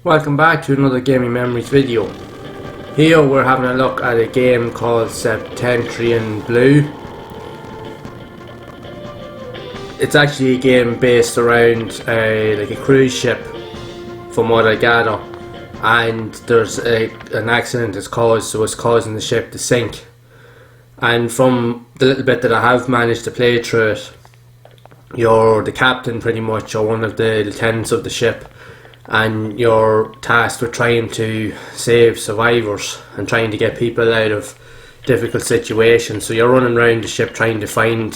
Welcome back to another Gaming Memories video. Here we're having a look at a game called Septentrion Blue. It's actually a game based around like a cruise ship, from what I gather, and there's an accident that's caused, so it's causing the ship to sink. And from the little bit that I have managed to play through it, you're the captain pretty much, or one of the lieutenants of the ship, and you're tasked with trying to save survivors and trying to get people out of difficult situations. So you're running around the ship trying to find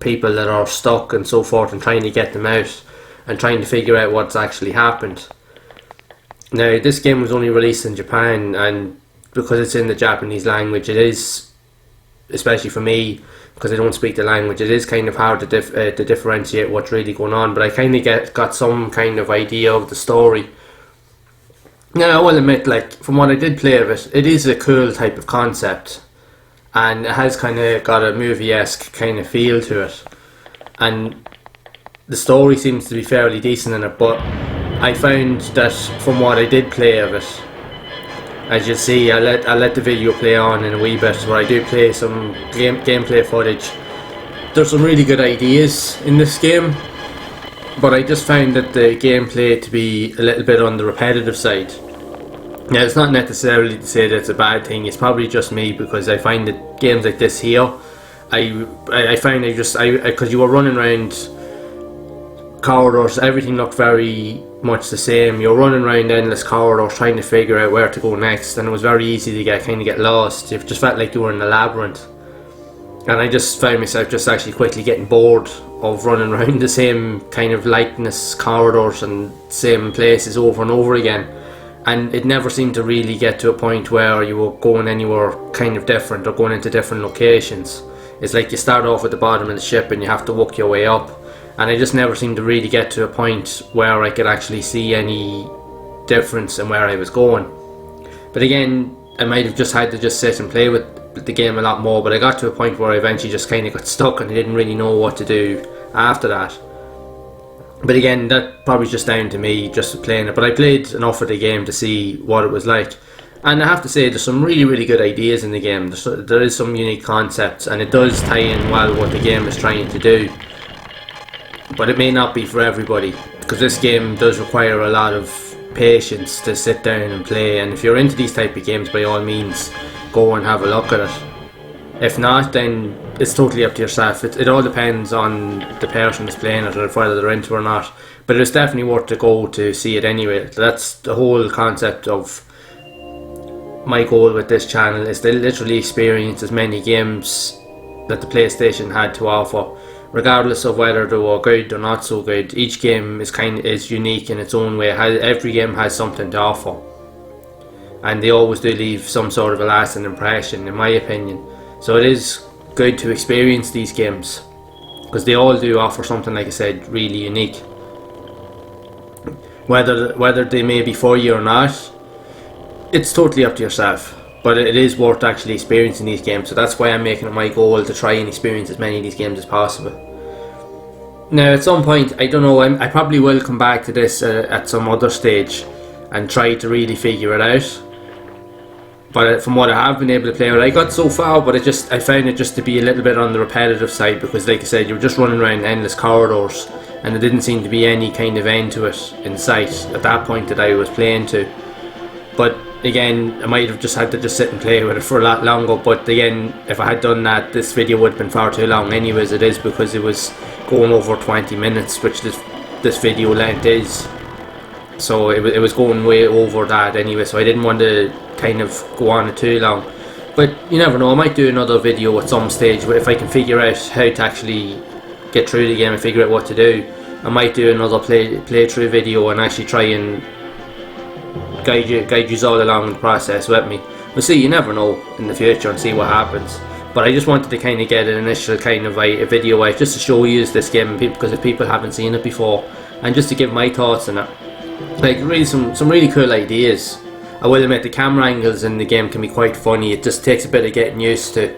people that are stuck and so forth, and trying to get them out and trying to figure out what's actually happened. Now, this game was only released in Japan, and because it's in the Japanese language, it is, especially for me, because I don't speak the language, it is kind of hard to differentiate what's really going on, but I kind of got some kind of idea of the story. Now, I will admit, like, from what I did play of it, it is a cool type of concept, and it has kind of got a movie-esque kind of feel to it, and the story seems to be fairly decent in it. But I found that from what I did play of it, as you see, I'll let the video play on in a wee bit, where I do play some gameplay footage. There's some really good ideas in this game, but I just found that the gameplay to be a little bit on the repetitive side. Now, it's not necessarily to say that it's a bad thing, it's probably just me, because I find that games like this here, I find because you were running around corridors, everything looked very much the same. You're running around endless corridors trying to figure out where to go next, and it was very easy to get lost. It just felt like you were in a labyrinth, and I just found myself just actually quickly getting bored of running around the same kind of likeness corridors and same places over and over again, and it never seemed to really get to a point where you were going anywhere kind of different or going into different locations. It's like you start off at the bottom of the ship and you have to work your way up. And I just never seemed to really get to a point where I could actually see any difference in where I was going. But again, I might have just had to just sit and play with the game a lot more, but I got to a point where I eventually just kind of got stuck and I didn't really know what to do after that. But again, that probably just down to me just playing it, but I played enough of the game to see what it was like. And I have to say, there's some really good ideas in the game. There is some unique concepts, and it does tie in well what the game is trying to do. But it may not be for everybody, because this game does require a lot of patience to sit down and play, and if you're into these type of games, by all means go and have a look at it. If not, then it's totally up to yourself. It all depends on the person that's playing it, or whether they're into it or not, but it's definitely worth to go to see it anyway. That's the whole concept of my goal with this channel, is to literally experience as many games that the PlayStation had to offer, regardless of whether they were good or not so good. Each game is unique in its own way. Every game has something to offer, and they always do leave some sort of a lasting impression, in my opinion. So it is good to experience these games, because they all do offer something, like I said, really unique. Whether they may be for you or not, it's totally up to yourself. But it is worth actually experiencing these games, so that's why I'm making it my goal to try and experience as many of these games as possible. Now, at some point, I don't know, I probably will come back to this at some other stage and try to really figure it out. But from what I have been able to play, I got so far, but I found it just to be a little bit on the repetitive side, because like I said, you were just running around endless corridors, and there didn't seem to be any kind of end to it in sight at that point that I was playing to. But again, I might have just had to just sit and play with it for a lot longer, but again, if I had done that, this video would have been far too long anyways. It is because it was going over 20 minutes, which this video length is, so it was going way over that anyway, so I didn't want to kind of go on it too long. But you never know, I might do another video at some stage if I can figure out how to actually get through the game and figure out what to do. I might do another playthrough video and actually try and guide you all along the process with me. We'll see, you never know in the future, and see what happens. But I just wanted to kind of get an initial kind of a video out, just to show you this game, because if people haven't seen it before, and just to give my thoughts on it. Like, really some really cool ideas. I will admit, the camera angles in the game can be quite funny. It just takes a bit of getting used to.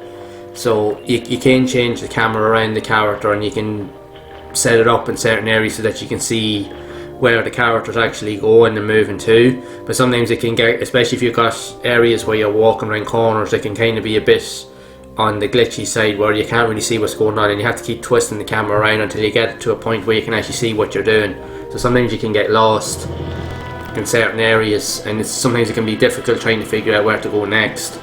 So you can change the camera around the character, and you can set it up in certain areas so that you can see where the character's actually going and moving to. But sometimes it can get, especially if you've got areas where you're walking around corners, it can kind of be a bit on the glitchy side where you can't really see what's going on, and you have to keep twisting the camera around until you get to a point where you can actually see what you're doing. So sometimes you can get lost in certain areas, and sometimes it can be difficult trying to figure out where to go next.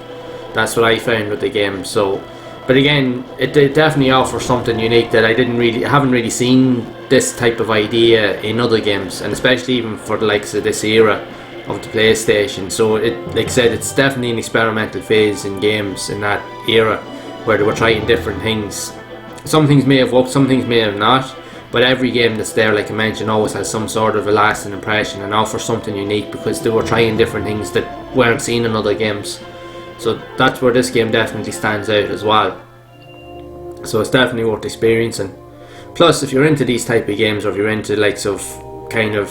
That's what I found with the game. So, but again, it definitely offers something unique that I haven't really seen this type of idea in other games, and especially even for the likes of this era of the PlayStation. So it, like I said, it's definitely an experimental phase in games in that era where they were trying different things. Some things may have worked, some things may have not, but every game that's there, like I mentioned, always has some sort of a lasting impression and offers something unique because they were trying different things that weren't seen in other games. So that's where this game definitely stands out as well. So it's definitely worth experiencing. Plus, if you're into these type of games, or if you're into likes of kind of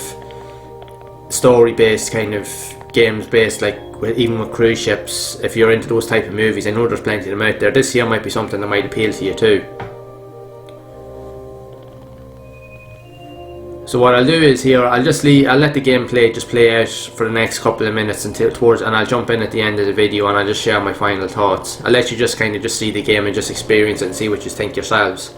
story based kind of games based, like even with cruise ships, if you're into those type of movies, I know there's plenty of them out there. This here might be something that might appeal to you too. So what I'll do is here, I'll let the game just play out for the next couple of minutes and I'll jump in at the end of the video and I'll just share my final thoughts. I'll let you just kind of just see the game and just experience it and see what you think yourselves.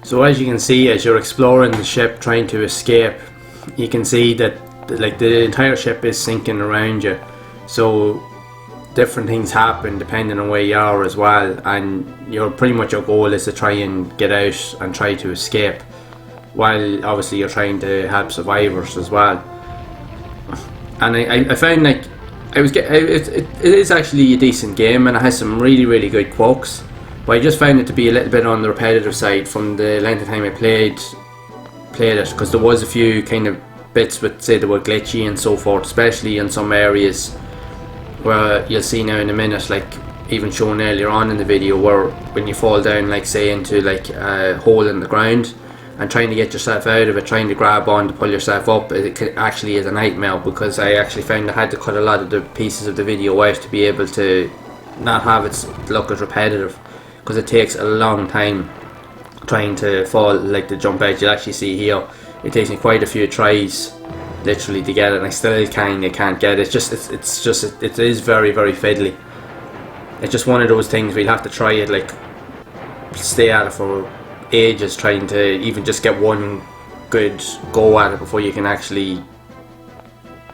So as you can see, as you're exploring the ship trying to escape, you can see that like the entire ship is sinking around you, so different things happen depending on where you are as well, and pretty much your goal is to try and get out and try to escape, while obviously you're trying to help survivors as well. And I found like it is actually a decent game, and it has some really good quirks, but I just found it to be a little bit on the repetitive side from the length of time I played it, because there was a few kind of bits with, say, they were glitchy and so forth, especially in some areas where you'll see now in a minute, like even shown earlier on in the video, where when you fall down, like say into like a hole in the ground and trying to get yourself out of it, trying to grab on to pull yourself up, it actually is a nightmare, because I actually found I had to cut a lot of the pieces of the video out to be able to not have it look as repetitive, because it takes a long time trying to fall, like to jump out. You'll actually see here it takes me quite a few tries literally to get it, and I still can't get it. It is very fiddly. It's just one of those things where you'll have to try it, like stay at it for ages, trying to even just get one good go at it before you can actually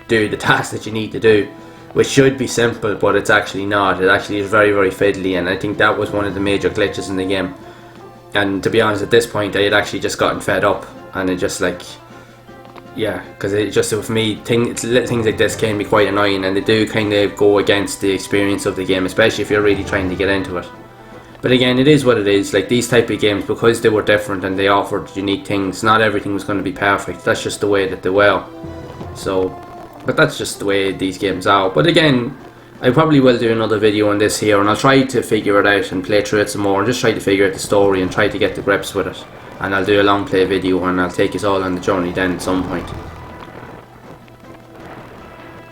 do the task that you need to do, which should be simple, but it's actually not. It actually is very fiddly, and I think that was one of the major glitches in the game. And to be honest, at this point I had actually just gotten fed up, and it just like, yeah, because it just, for me, things like this can be quite annoying, and they do kind of go against the experience of the game, especially if you're really trying to get into it. But again, it is what it is. Like these type of games, because they were different and they offered unique things, not everything was going to be perfect. That's just the way that they were. So, but that's just the way these games are. But again, I probably will do another video on this here, and I'll try to figure it out and play through it some more, and just try to figure out the story and try to get the grips with it. And I'll do a long play video, and I'll take us all on the journey then at some point.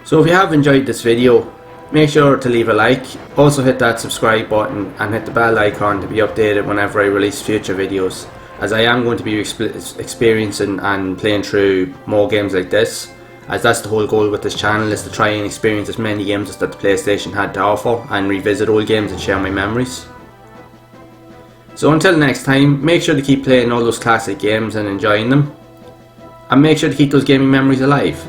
So if you have enjoyed this video, make sure to leave a like. Also hit that subscribe button and hit the bell icon to be updated whenever I release future videos, as I am going to be experiencing and playing through more games like this, as that's the whole goal with this channel, is to try and experience as many games as that the PlayStation had to offer, and revisit old games and share my memories. So until next time, make sure to keep playing all those classic games and enjoying them, and make sure to keep those gaming memories alive.